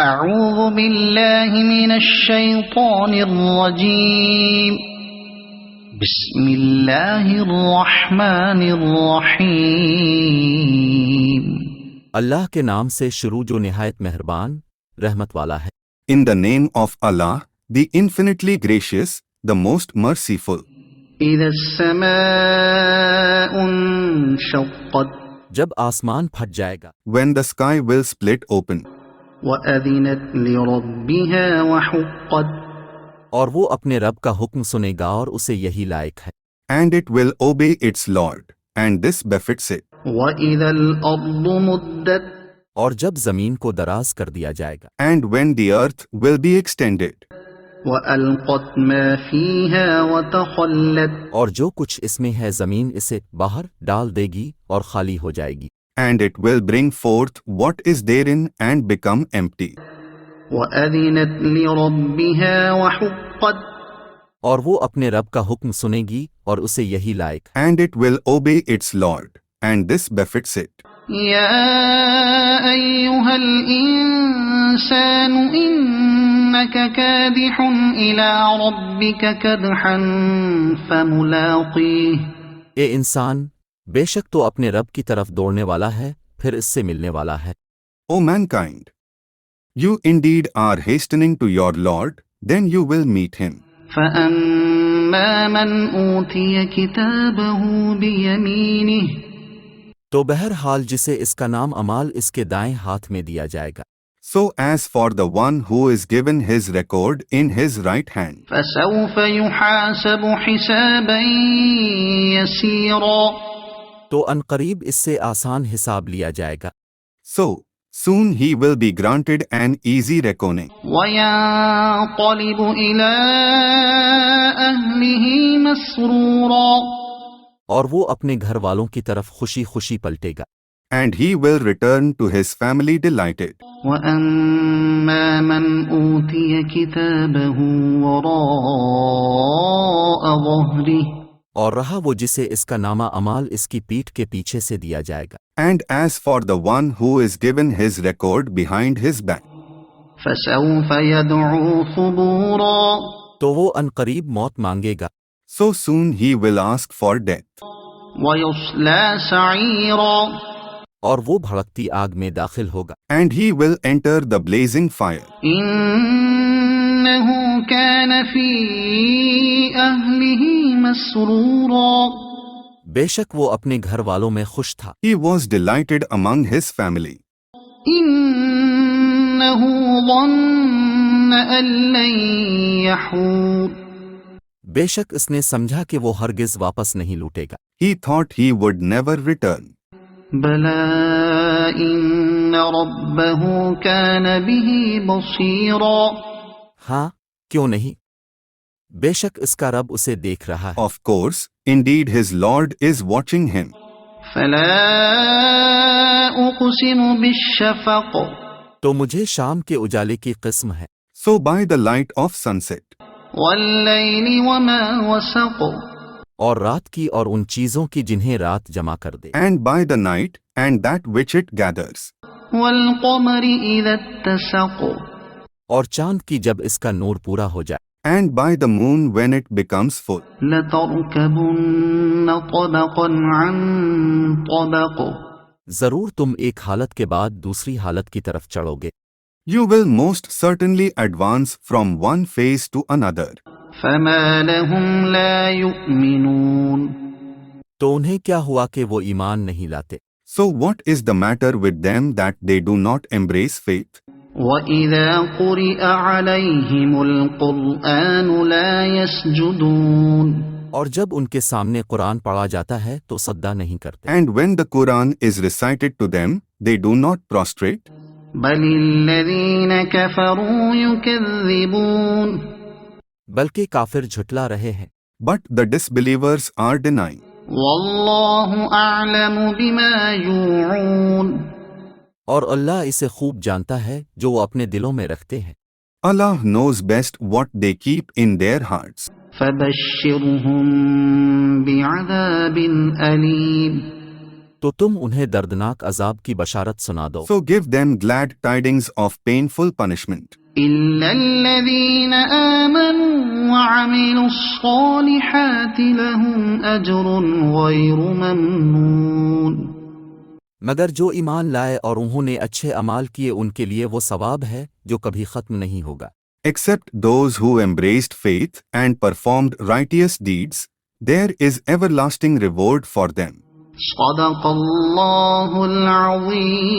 اعوذ باللہ من الشیطان الرجیم بسم اللہ الرحمن الرحیم اللہ کے نام سے شروع جو نہایت مہربان رحمت والا ہے۔ In the name of Allah, the infinitely gracious, the most merciful. اذا السماء انشقت جب آسمان پھٹ جائے گا، When the sky will split open, وَأَذِنَتْ لِرَبِّهَا وَحُقَّتْ اور وہ اپنے رب کا حکم سنے گا اور اسے یہی لائق ہے، and it will obey its Lord, and this befits it. وَإِذَا الْأَرْضُ مُدَّتْ اور جب زمین کو دراز کر دیا جائے گا، And when the earth will be extended, وَأَلْقَتْ مَا فِيهَا وَتَخَلَّتْ اور جو کچھ اس میں ہے زمین اسے باہر ڈال دے گی اور خالی ہو جائے گی، and it will bring forth what is therein and become empty. وَأَذِنَتْ لِرَبِّهَا وَحُقَّتْ اور وہ اپنے رب کا حکم سنے گی اور اسے یہی لائق ہے۔ And it will obey its Lord, and this befits it. يَا أَيُّهَا الْإِنسَانُ إِنَّكَ كَادِحٌ إِلَى رَبِّكَ كَدْحًا فَمُلَاقِيهِ اے انسان، بے شک تو اپنے رب کی طرف دوڑنے والا ہے، پھر اس سے ملنے والا ہے۔ O mankind, you indeed are hastening to your Lord, then you will meet him. فَأَمَّا مَنْ أُوتِيَ كِتَابَهُ بِيَمِينِهِ تو بہرحال جسے اس کا نام اعمال اس کے دائیں ہاتھ میں دیا جائے گا، So as for the one who is given his record in his right hand, فَسَوْفَ يُحَاسَبُ حِسَابًا يَسِيرًا تو عنقریب اس سے آسان حساب لیا جائے گا، so soon he will be granted an easy reckoning, وَيَنقَلِبُ إِلَىٰ أَهْلِهِ مَسْرُورًا اور وہ اپنے گھر والوں کی طرف خوشی خوشی پلٹے گا۔ and he will return to his family delighted. وَأَمَّا مَنْ أُوتِيَ كِتَابَهُ وَرَاءَ ظَهْرِهِ اور رہا وہ جسے اس کا نامہ اعمال اس کی پیٹھ کے پیچھے سے دیا جائے گا، And as for the one who is given his record behind his back, فَسَوْفَ يَدْعُو ثُبُورًا تو وہ عنقریب موت مانگے گا، so soon he will ask for death, وَيُصْلَىٰ سَعِيرًا اور وہ بھڑکتی آگ میں داخل ہوگا، and he will enter the blazing fire. إِنَّهُ كَانَ فِي أَهْلِهِ مَسْرُورًا بے شک وہ اپنے گھر والوں میں خوش تھا، He was delighted among his family. إِنَّهُ ظَنَّ أَن لَّن يَحُورَ بے شک اس نے سمجھا کہ وہ ہرگز واپس نہیں لوٹے گا، He thought he would never return. بَلَىٰ إِنَّ رَبَّهُ كَانَ بِهِ بَصِيرًا ہاں کیوں نہیں، بے شک اس کا رب اسے دیکھ رہا ہے۔ Of course, indeed his Lord is watching him. فَلَا أُقْسِمُ بِالشَّفَقِ تو مجھے شام کے اجالے کی قسم ہے، So by the light of sunset, وَاللَّيْلِ وَمَا وَسَقَ اور رات کی اور ان چیزوں کی جنہیں رات جمع کر دے، and by the night and that which it gathers, وَالْقَمَرِ إِذَا اتَّسَقَ اور چاند کی جب اس کا نور پورا ہو جائے، and by the moon when it becomes full. لَتَرْكَبُنَّ طَبَقًا عَن طَبَقٍ ضرور تم ایک حالت کے بعد دوسری حالت کی طرف چڑھو گے، You will most certainly advance from one phase to another. فَمَا لَهُمْ لَا يُؤْمِنُونَ تو انہیں کیا ہوا کہ وہ ایمان نہیں لاتے؟ So what is the matter with them that they do not embrace faith? وَإِذَا قُرِئَ عَلَيْهِمُ الْقُرْآنُ لَا يَسْجُدُونَ اور جب ان کے سامنے قرآن پڑھا جاتا ہے تو سجدہ نہیں کرتے، And when the Quran is recited to them, they do not prostrate. بَلِ الَّذِينَ كَفَرُوا يُكَذِّبُونَ بلکہ کافر جھٹلا رہے ہیں، But the disbelievers are denying. وَاللَّهُ أَعْلَمُ بِمَا يُوعُونَ اور اللہ اسے خوب جانتا ہے جو وہ اپنے دلوں میں رکھتے ہیں۔ Allah knows best what they keep in their hearts. فَبَشِّرْهُم بِعَذَابٍ أَلِيمٍ تو تم انہیں دردناک عذاب کی بشارت سنا دو. So give them glad tidings of painful punishment. إلا الذين آمنوا وعملوا الصالحات لهم أجر غير ممنون. مگر جو ایمان لائے اور انہوں نے اچھے اعمال کیے ان کے لیے وہ ثواب ہے جو کبھی ختم نہیں ہوگا. Except those who embraced faith and performed righteous deeds, there is everlasting reward for them. صدق الله العظيم.